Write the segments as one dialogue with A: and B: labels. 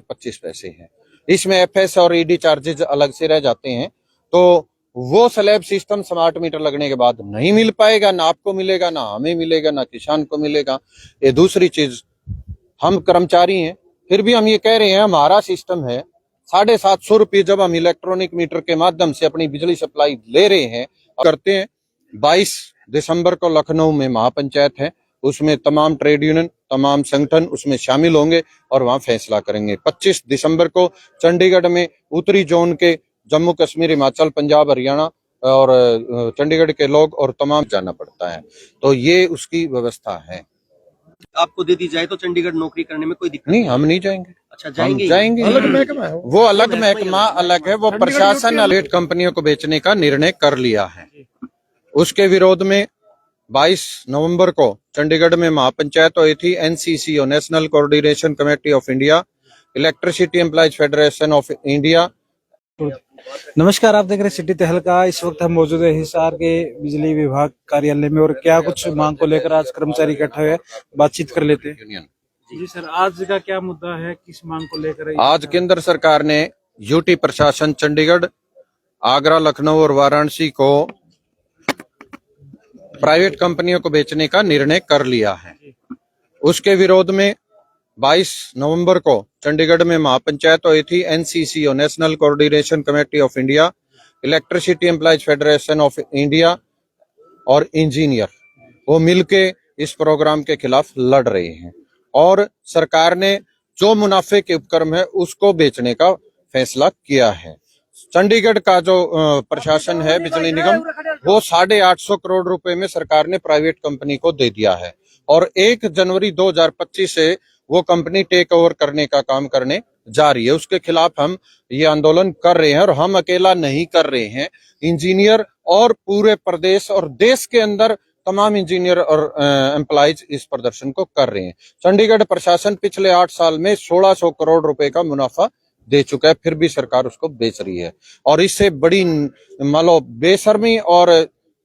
A: 25 पैसे हैं। इसमें एफएस और ईडी चार्जेज अलग से रह जाते हैं। तो वो स्लैब सिस्टम स्मार्ट मीटर लगने के बाद नहीं मिल पाएगा, ना आपको मिलेगा, ना हमें मिलेगा, ना किसान को मिलेगा। ये दूसरी चीज, हम कर्मचारी हैं, फिर भी हम ये कह रहे हैं हमारा सिस्टम है 750 रुपये जब हम इलेक्ट्रॉनिक मीटर के माध्यम से अपनी बिजली सप्लाई ले रहे हैं करते हैं। 22 दिसंबर को लखनऊ में महापंचायत है, उसमें तमाम ट्रेड यूनियन, तमाम संगठन उसमें शामिल होंगे और वहां फैसला करेंगे। 25 दिसंबर को चंडीगढ़ में उत्तरी जोन के जम्मू कश्मीर, हिमाचल, पंजाब, हरियाणा और चंडीगढ़ के लोग और तमाम जाना पड़ता है। तो ये उसकी व्यवस्था है।
B: आपको दे दी जाए तो चंडीगढ़ नौकरी करने में कोई दिक्कत
A: नहीं, हम नहीं जाएंगे।
B: अच्छा, जाएंगे?
A: हम जाएंगे।
C: अलग महकमा है
A: वो अलग महकमा अलग है। वो प्रशासन अलग कंपनियों को बेचने का निर्णय कर लिया है। उसके विरोध में 22 नवंबर को चंडीगढ़ में महापंचायत हुई थी। एनसीसी और national coordination committee of India, electricity employees federation of India.
C: नमस्कार, आप देख रहे हैं सिटी तहलका। इस वक्त हम मौजूद है हिसार के बिजली विभाग कार्यालय में और क्या कुछ मांग को लेकर आज कर्मचारी इकट्ठा हुए, बातचीत कर लेते हैं।
A: यूनियन
C: जी सर, आज का क्या मुद्दा है, किस मांग को लेकर?
A: आज केंद्र सरकार ने यूटी प्रशासन चंडीगढ़, आगरा, लखनऊ और वाराणसी को प्राइवेट कंपनियों को बेचने का निर्णय कर लिया है। उसके विरोध में 22 नवंबर को चंडीगढ़ में महापंचायत हुई थी। एनसीसी और national coordination committee of India, electricity employees federation of India और इंजीनियर, वो मिलके इस प्रोग्राम के खिलाफ लड़ रहे हैं और सरकार ने जो मुनाफे के उपक्रम है उसको बेचने का फैसला किया है। चंडीगढ़ का जो प्रशासन है, बिजली निगम, वो 850 करोड़ रुपए में सरकार ने प्राइवेट कंपनी को दे दिया है और 1 जनवरी 2025 से वो कंपनी टेक ओवर करने का काम करने जा रही है। उसके खिलाफ हम ये आंदोलन कर रहे हैं और हम अकेला नहीं कर रहे हैं। इंजीनियर और पूरे प्रदेश और देश के अंदर तमाम इंजीनियर और एम्प्लॉइज इस प्रदर्शन को कर रहे हैं। चंडीगढ़ प्रशासन पिछले 8 साल में 1600 करोड़ रुपए का मुनाफा दे चुका है, फिर भी सरकार उसको बेच रही है। और इससे बड़ी मान लो बेशर्मी और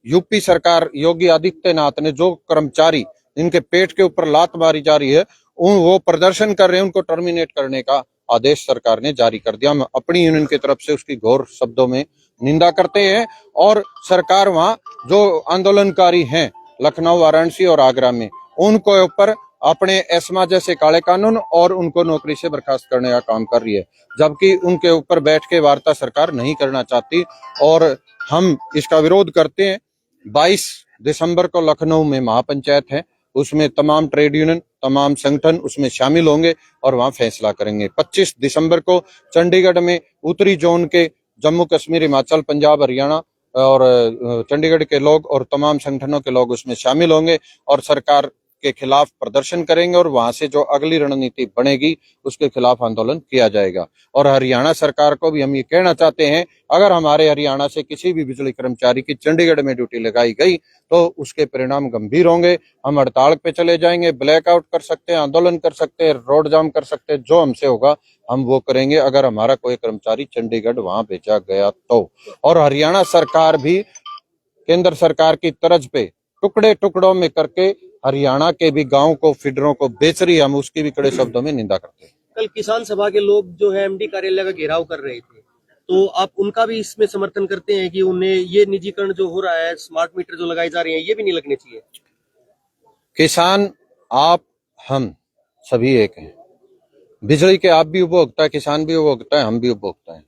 A: यूपी सरकार योगी आदित्यनाथ ने जो कर्मचारी इनके पेट के ऊपर लात मारी जा रही है, वो प्रदर्शन कर रहे हैं, उनको टर्मिनेट करने का आदेश सरकार ने जारी कर दिया। हम अपनी यूनियन की तरफ से उसकी घोर शब्दों में निंदा करते हैं और सरकार वहां जो आंदोलनकारी हैं लखनऊ, वाराणसी और आगरा में, उनको ऊपर अपने एस्मा जैसे काले कानून और उनको नौकरी से बर्खास्त करने का काम कर रही है, जबकि उनके ऊपर बैठ के वार्ता सरकार नहीं करना चाहती और हम इसका विरोध करते हैं। 22 दिसंबर को लखनऊ में महापंचायत है, उसमें तमाम ट्रेड यूनियन, तमाम संगठन उसमें शामिल होंगे और वहां फैसला करेंगे। 25 दिसंबर को चंडीगढ़ में उत्तरी जोन के जम्मू कश्मीर, हिमाचल, पंजाब, हरियाणा और चंडीगढ़ के लोग और तमाम संगठनों के लोग उसमें शामिल होंगे और सरकार के खिलाफ प्रदर्शन करेंगे और वहां से जो अगली रणनीति बनेगी उसके खिलाफ आंदोलन किया जाएगा। और हरियाणा सरकार को भी हम ये कहना चाहते हैं, अगर हमारे हरियाणा से किसी भी बिजली कर्मचारी की चंडीगढ़ में ड्यूटी लगाई गई तो उसके परिणाम गंभीर होंगे। हम हड़ताल पे चले जाएंगे, ब्लैकआउट कर सकते हैं, आंदोलन कर सकते हैं, रोड जाम कर सकते हैं, जो हमसे होगा हम वो करेंगे अगर हमारा कोई कर्मचारी चंडीगढ़ वहां भेजा गया तो। और हरियाणा सरकार भी केंद्र सरकार की तर्ज पे टुकड़े टुकड़ों में करके हरियाणा के भी गांव को, फीडरों को बेच रही है, हम उसकी भी कड़े शब्दों में निंदा करते हैं।
B: कल किसान सभा के लोग जो है एमडी कार्यालय का घेराव कर रहे थे, तो आप उनका भी इसमें समर्थन करते हैं कि उन्हें ये निजीकरण जो हो रहा है, स्मार्ट मीटर जो लगाए जा रहे हैं, ये भी नहीं लगने चाहिए?
A: किसान, आप, हम सभी एक हैं। बिजली के आप भी उपभोक्ता है, किसान भी उपभोक्ता है, हम भी उपभोक्ता है।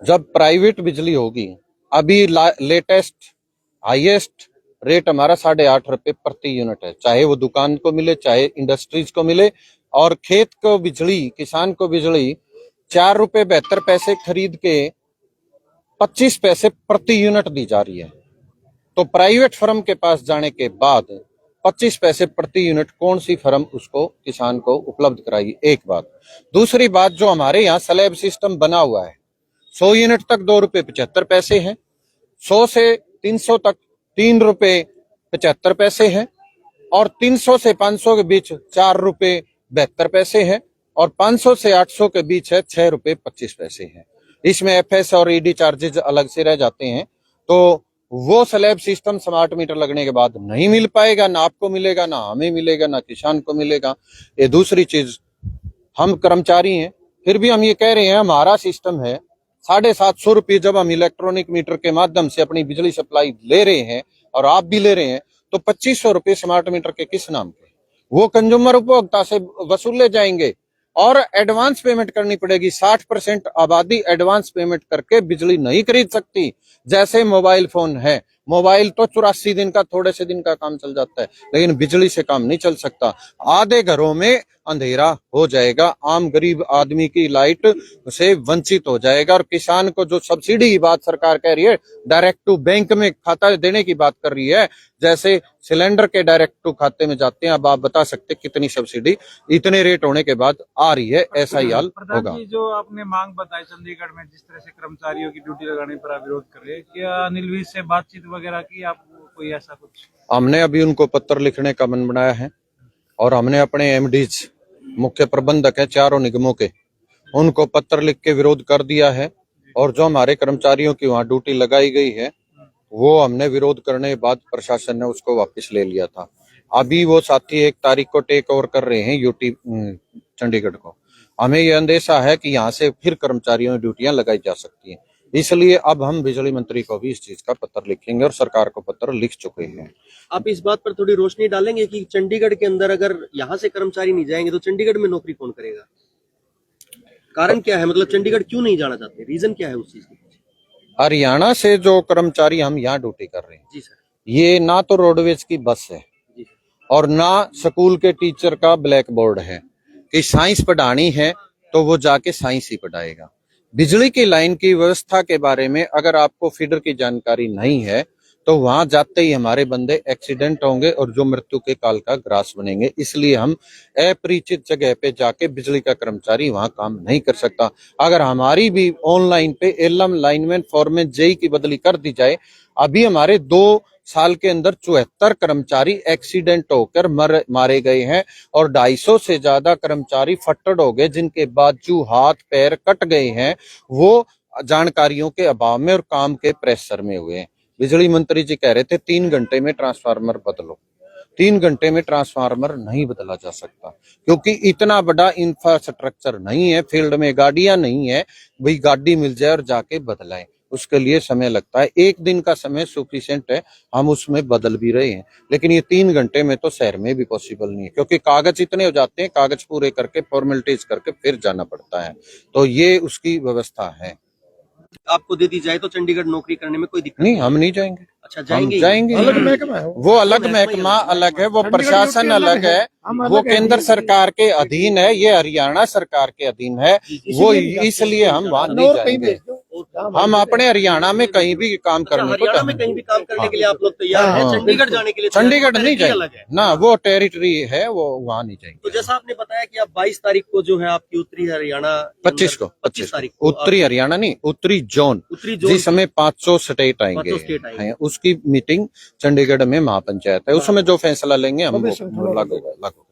A: जब प्राइवेट बिजली होगी, अभी लेटेस्ट हाईएस्ट रेट हमारा 8.5 रुपए प्रति यूनिट है, चाहे वो दुकान को मिले, चाहे इंडस्ट्रीज को मिले। और खेत को बिजली, किसान को बिजली 4 रुपए 72 पैसे खरीद के 25 पैसे प्रति यूनिट दी जा रही है। तो प्राइवेट फर्म के पास जाने के बाद 25 पैसे प्रति यूनिट कौन सी फर्म उसको, किसान को उपलब्ध कराएगी? एक बात। दूसरी बात, जो हमारे यहाँ स्लैब सिस्टम बना हुआ है, 100 यूनिट तक 2 रुपए 75 पैसे है, 100 से 300 तक 3 रुपए 75 पैसे है और 300 से 500 के बीच 4 रुपए 72 पैसे है और 500 से 800 के बीच है 6 रुपए 25 पैसे है। इसमें एफएस और ईडी चार्जेज अलग से रह जाते हैं। तो वो स्लैब सिस्टम स्मार्ट मीटर लगने के बाद नहीं मिल पाएगा, ना आपको मिलेगा, ना हमें मिलेगा, ना किसान को मिलेगा। ये दूसरी चीज, हम कर्मचारी हैं, फिर भी हम ये कह रहे हैं हमारा सिस्टम है 750 रुपये जब हम इलेक्ट्रॉनिक मीटर के माध्यम से अपनी बिजली सप्लाई ले रहे हैं और आप भी ले रहे हैं, तो 2500 रुपये स्मार्ट मीटर के किस नाम पे वो कंज्यूमर उपभोक्ता से वसूले जाएंगे और एडवांस पेमेंट करनी पड़ेगी। 60% आबादी एडवांस पेमेंट करके बिजली नहीं खरीद सकती। जैसे मोबाइल फोन है, मोबाइल तो 84 दिन का, थोड़े से दिन का काम चल जाता है, लेकिन बिजली से काम नहीं चल सकता। आधे घरों में अंधेरा हो जाएगा, आम गरीब आदमी की लाइट से वंचित हो जाएगा। और किसान को जो सब्सिडी की बात सरकार कह रही है, डायरेक्ट टू बैंक में खाता देने की बात कर रही है, जैसे सिलेंडर के डायरेक्ट टू खाते में जाते हैं। अब आप बता सकते कितनी सब्सिडी इतने रेट होने के बाद आ रही है, ऐसा ही हाल होगा।
C: जो आपने मांग बताई चंडीगढ़ में जिस तरह से कर्मचारियों की ड्यूटी लगाने पर आप विरोध कर रहे हैं, क्या अनिल विज से बातचीत वगैरह की आपको, कोई ऐसा कुछ?
A: हमने अभी उनको पत्र लिखने का मन बनाया है और हमने अपने एमडीज, मुख्य प्रबंधक है चारों निगमों के, उनको पत्र लिख के विरोध कर दिया है। और जो हमारे कर्मचारियों की वहां ड्यूटी लगाई गई है, वो हमने विरोध करने के बाद प्रशासन ने उसको वापस ले लिया था। अभी वो साथी 1 तारीख को टेक ओवर कर रहे हैं यूटी चंडीगढ़ को। हमें ये अंदेशा है कि यहाँ से फिर कर्मचारियों की ड्यूटियां लगाई जा सकती हैं, इसलिए अब हम बिजली मंत्री को भी इस चीज का पत्र लिखेंगे और सरकार को पत्र लिख चुके हैं।
B: आप इस बात पर थोड़ी रोशनी डालेंगे कि चंडीगढ़ के अंदर अगर यहाँ से कर्मचारी नहीं जाएंगे तो चंडीगढ़ में नौकरी कौन करेगा? कारण क्या है, मतलब चंडीगढ़ क्यों नहीं जाना चाहते, रीजन क्या है उस चीज के पीछे?
A: हरियाणा से जो कर्मचारी हम यहाँ ड्यूटी कर रहे हैं,
B: जी सर,
A: ये ना तो रोडवेज की बस है
B: जी
A: और ना स्कूल के टीचर का ब्लैक बोर्ड है कि साइंस पढ़ानी है तो वो जाके साइंस ही पढ़ाएगा। बिजली की लाइन की व्यवस्था के बारे में अगर आपको फीडर की जानकारी नहीं है तो वहां जाते ही हमारे बंदे एक्सीडेंट होंगे और जो मृत्यु के काल का ग्रास बनेंगे। इसलिए हम अपरिचित जगह पे जाके बिजली का कर्मचारी वहां काम नहीं कर सकता। अगर हमारी भी ऑनलाइन पे एलएम लाइनमैन फॉरमैन जेई की बदली कर दी जाए, अभी हमारे 2 साल के अंदर 74 कर्मचारी एक्सीडेंट होकर मारे गए हैं और 250 से ज्यादा कर्मचारी फट्टड़ हो गए, जिनके बाजू हाथ पैर कट गए हैं, वो जानकारियों के अभाव में और काम के प्रेशर में हुए हैं। बिजली मंत्री जी कह रहे थे 3 घंटे में ट्रांसफार्मर बदलो। 3 घंटे में ट्रांसफार्मर नहीं बदला जा सकता क्योंकि इतना बड़ा इंफ्रास्ट्रक्चर नहीं है, फील्ड में गाड़ियां नहीं है, भाई गाड़ी मिल जाए और जाके बदलाएं, उसके लिए समय लगता है। 1 दिन का समय सफिशिएंट है, हम उसमें बदल भी रहे हैं, लेकिन ये 3 घंटे में तो शहर में भी पॉसिबल नहीं है क्योंकि कागज इतने हो जाते हैं, कागज पूरे करके फॉर्मेलिटीज करके फिर जाना पड़ता है। तो ये उसकी व्यवस्था है।
B: आपको दे दी जाए तो चंडीगढ़ नौकरी करने में कोई दिक्कत
A: नहीं, हम नहीं जाएंगे।
B: अच्छा,
A: हम
B: जाएंगे
A: जाएंगे,
D: अलग महकमा है वो।
A: वो अलग महकमा अलग है, वो प्रशासन अलग है, वो केंद्र सरकार के अधीन है, ये हरियाणा सरकार के अधीन है, वो इसलिए हम वहां नहीं जाएंगे। हम अपने हरियाणा में कहीं भी काम करने को
B: हरियाणा में कहीं भी काम करने के लिए आप लोग तैयार हैं, चंडीगढ़ जाने के लिए
A: चंडीगढ़ नहीं
B: अलग है
A: जाएंगे ना, वो टेरिटरी है, वो वहां नहीं जाएंगे।
B: तो जैसा आपने बताया कि आप 22 तारीख को जो है आपकी उत्तरी हरियाणा
A: 25
B: तारीख को
A: उत्तरी हरियाणा नहीं, उत्तरी जोन जिसमें 500 स्टेट आएंगे हैं, उसकी मीटिंग चंडीगढ़ में महापंचायत है, उसमें जो फैसला लेंगे हम लागू